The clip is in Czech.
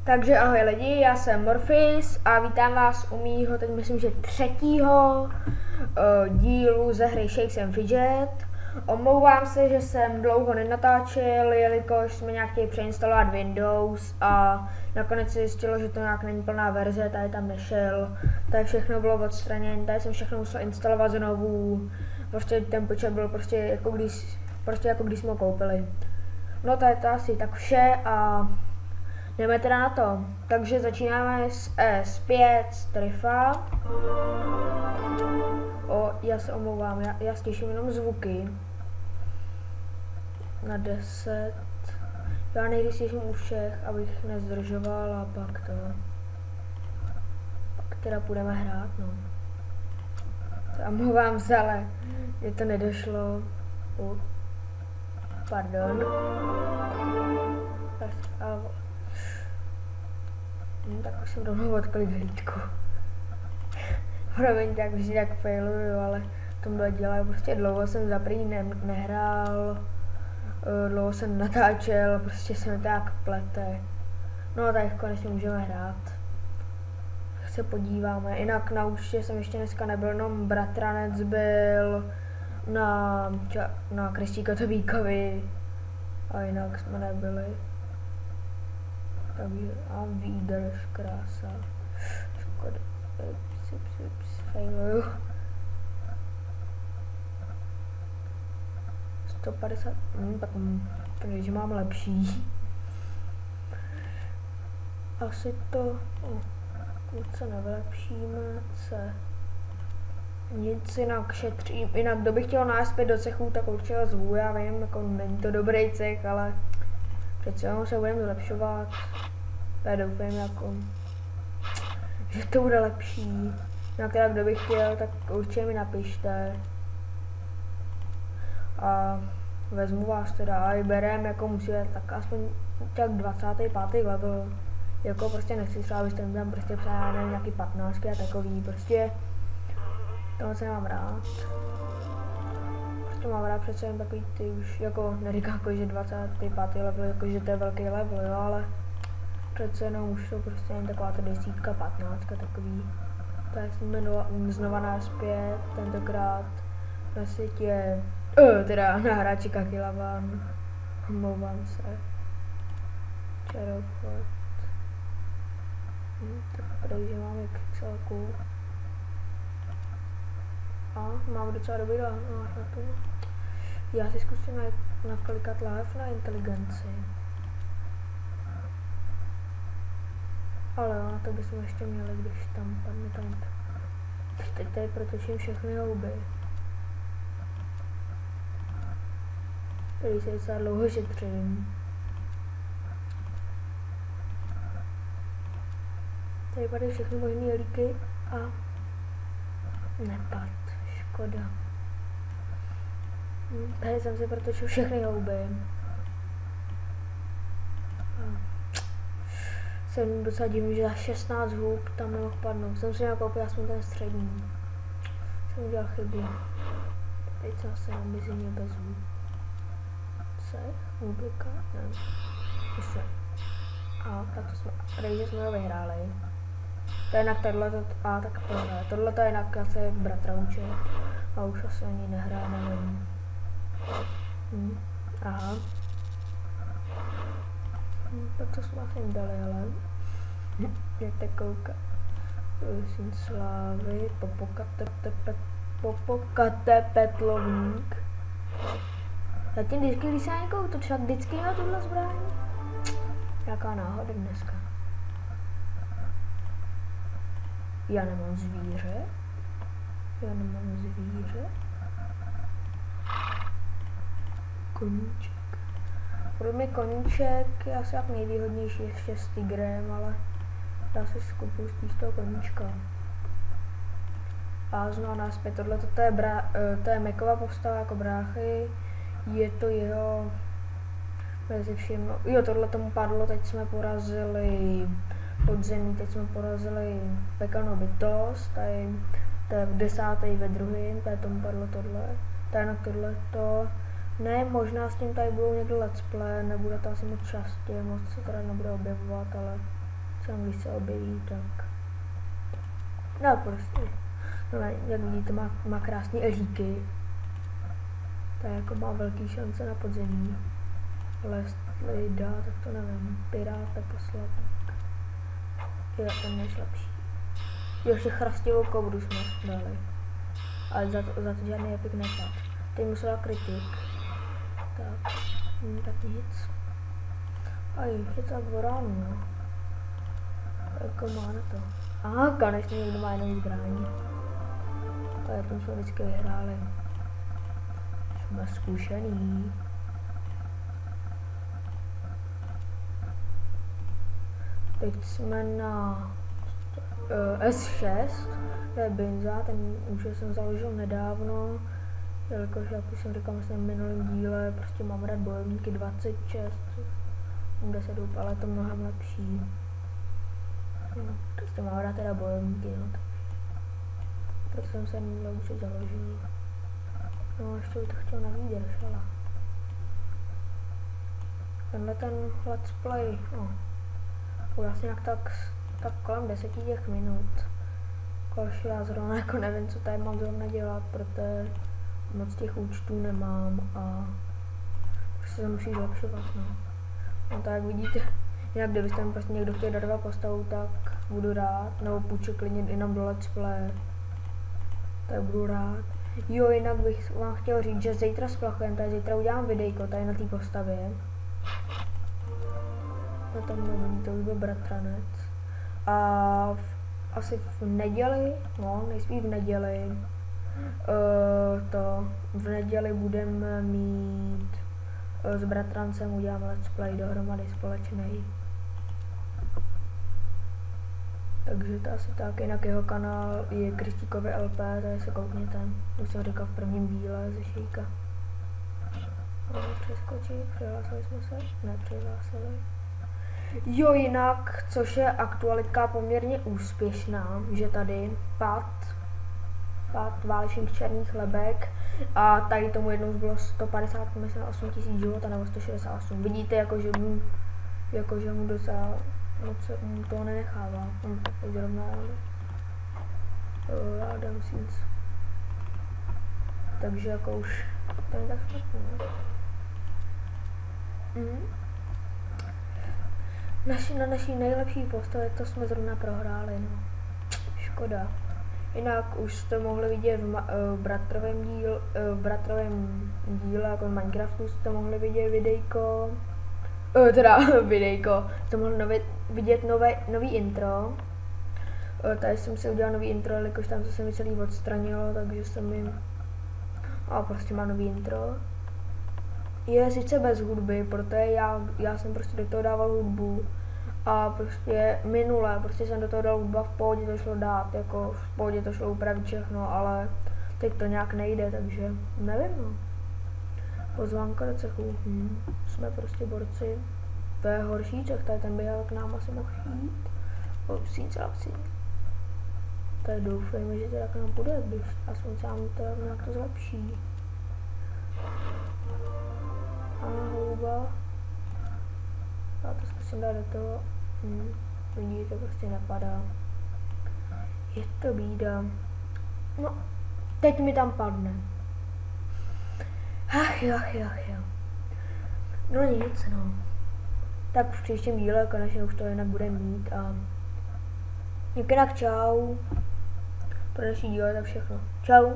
Takže ahoj lidi, já jsem Morphis a vítám vás u mýho, teď myslím, že třetího dílu ze hry Shakes and Fidget. Omlouvám se, že jsem dlouho nenatáčel, jelikož jsme nějak chtěli přeinstalovat Windows a nakonec se zjistilo, že to nějak není plná verze, tady tam nešel, tady všechno bylo odstraněné, tady jsem všechno musel instalovat znovu, prostě ten počet byl prostě jako když jsme ho koupili. No to je to asi tak vše a jdeme teda na to. Takže začínáme s S5 Strifa. Já se omlouvám, já slyším jenom zvuky. Na 10. Já nejvíc slyším u všech, abych nezdržoval a pak teda půjdeme hrát, no. Omlouvám se, ale mě to nedošlo. Pardon. Tak už jsem rovnou odklik hlídku. Promiň, tak vždy tak failuju, ale tomhle dělám prostě dlouho jsem za první nehrál, dlouho jsem natáčel, prostě se mi tak plete. No tak konečně můžeme hrát. Se podíváme, jinak na účtě jsem ještě dneska nebyl, jenom bratranec byl na Kristí Kotobíkovi a jinak jsme nebyli. Takže a výdrž, krása. Škoda. Failuju. 150. Takže mám lepší. Asi to. Nic se nevylepšíme. Nic jinak šetřím. Jinak kdo by chtěl nás zpět do cechu, tak určitě zvu. Já vím, jako není to dobrý cech, ale přece jenom se budeme zlepšovat. Já doufám, jako, že to bude lepší. Jinak teda kdo by chtěl, tak určitě mi napište. A vezmu vás teda a vyberem, jako musíte tak aspoň tak 25. level. Jako prostě nechci třeba, abyste mi tam prostě psali nějaký 15 a takový, prostě tohle se mám rád. Prostě mám rád přece jen takový ty už, jako neříkám jako, že 25. level, jako že to je velký level, jo, ale přece jenom už to prostě jen taková ta 10, 15, takový. Tak jsme znova náspět, tentokrát na světě, teda na hráči Kakilavan, omlouvám se. Čaropot. Tak protože máme pixelku. A mám docela dobrý na to. Já si zkusím naklikat live na inteligenci. Ale na to bychom ještě měli, když tam padne tam. Teď tady protočím všechny houby. Tady se docela dlouho šetřím. Tady padají všechny možné líky a nepad. Škoda. Tady jsem si protočil všechny houby. Jsem docela divný, že za 16 hub tam nemohl padnout. Jsem si nakoupil aspoň ten střední. Jsem udělal chybu. Teď jsem se nabízím bez hub. Publika? Ne. Ještě. A tak to jsme. Takže jsme ho vyhráli. To je jinak tohleto. A tak tohle. Tohle to je jinak asi bratranče. A už asi ani nehrá, nevím. Aha. Tak to jsme asi dali, ale jak tak kouká. Syn slávy, popokate petlovník. Zatím vždycky, když se na někoho útočí, tak vždycky měl tuhle zbraň. Jaká náhoda dneska. Já nemám zvíře. Koníček. Pro mě koníček je asi jak nejvýhodnější ještě s tigrem, ale já si skupuju spíš toho koníčka. A znovu náspět, to je Mekova postava jako bráchy, je to jeho mezi vším, jo, tohle tomu padlo, teď jsme porazili podzemí, teď jsme porazili pekelnou bytost, tady to je v 10. ve 2. tady tomu padlo tohle, tady na tohleto. Ne, možná s tím tady budou někdo let's play, nebude to asi moc častě, moc se teda nebude objevovat, ale tam když se objeví, tak no prostě, no, jak vidíte, má krásné eříky, tak jako má velký šance na podzemí, ale jestli dá, tak to nevím, piráta poslat, je ten nejslabší. Ještě chrastivou kobru jsme dali, ale za to žádný epik nepad. Teď musela kritik, tak nic. A je to voránu, no. Jako má na to. Aha, konečně někdo má jenom zbraní. To je, jsme vždycky vyhráli. Jsme zkušený. Teď jsme na S6, to je Binza, ten už jsem založil nedávno, jelikož, jak už jsem říkal vlastně v minulém díle, prostě mám rád bojovníky 26, 10 ale je to mnohem lepší. No, prostě mám rád teda bojovníky, no, tak. Proto jsem se minule už založil. No, ještě bych to chtěl na výdrž, ale tenhle ten let's play, no, vlastně tak kolem 10 těch minut. Kož já zrovna jako nevím, co tady mám zrovna dělat, protože moc těch účtů nemám a prostě se musí zlepšovat, no. No tak jak vidíte, jinak kdybyste mi prostě někdo chtěl darovat postavu, tak budu rád, nebo půjču klidně jenom do let's play, tak budu rád. Jo, jinak bych vám chtěl říct, že zítra splachujeme, tady zítra udělám videjko tady na té postavě. No tam nevím, to už byl bratranec. A asi v neděli, no nejspíš v neděli, v neděli budeme mít s bratrancem, uděláme let's play dohromady společný. Takže to asi tak, jinak jeho kanál je Kristíkovi LP, tady se koukněte, už jsem říkal v prvním díle ze Šejka. Přeskočit, přihlásili jsme se? Nepřihlásili. Jo, jinak, což je aktualitka poměrně úspěšná, že tady pád válečných černých lebek a tady tomu jednou bylo 158 000 života nebo 168. Vidíte, jakože mu docela moc mu toho nenechává. Teď zrovna Adam Sins. Takže jako už to je tak špatný. Na naší nejlepší postavě to jsme zrovna prohráli, no. Škoda. Jinak už jste mohli vidět v bratrovém díle, jako v Minecraftu jste mohli vidět videjko. Jste mohli vidět nový intro. Tady jsem si udělal nový intro, jelikož tam se mi celý odstranilo, takže jsem jim... A prostě má nový intro. Je sice bez hudby, protože já jsem prostě do toho dával hudbu. A prostě minule, jsem do toho dal hudba, v pohodě to šlo dát, jako v pohodě to šlo upravit všechno, ale teď to nějak nejde, takže nevím, no. Pozvánka do cechu, jsme prostě borci. To je horší cech, tady ten běhal k nám asi mohl jít. Opsí. Tak doufejme, že teda k nám půjde, když aspoň sám to nějak to zlepší. A houba. Já to zkusím dát do toho. Vidíte, to prostě napadá. Je to bída. No, teď mi tam padne. Ach jo. No nic, no. Tak v příštím díle konečně už to jinak bude mít a jinak čau. Pro další díle to všechno. Čau.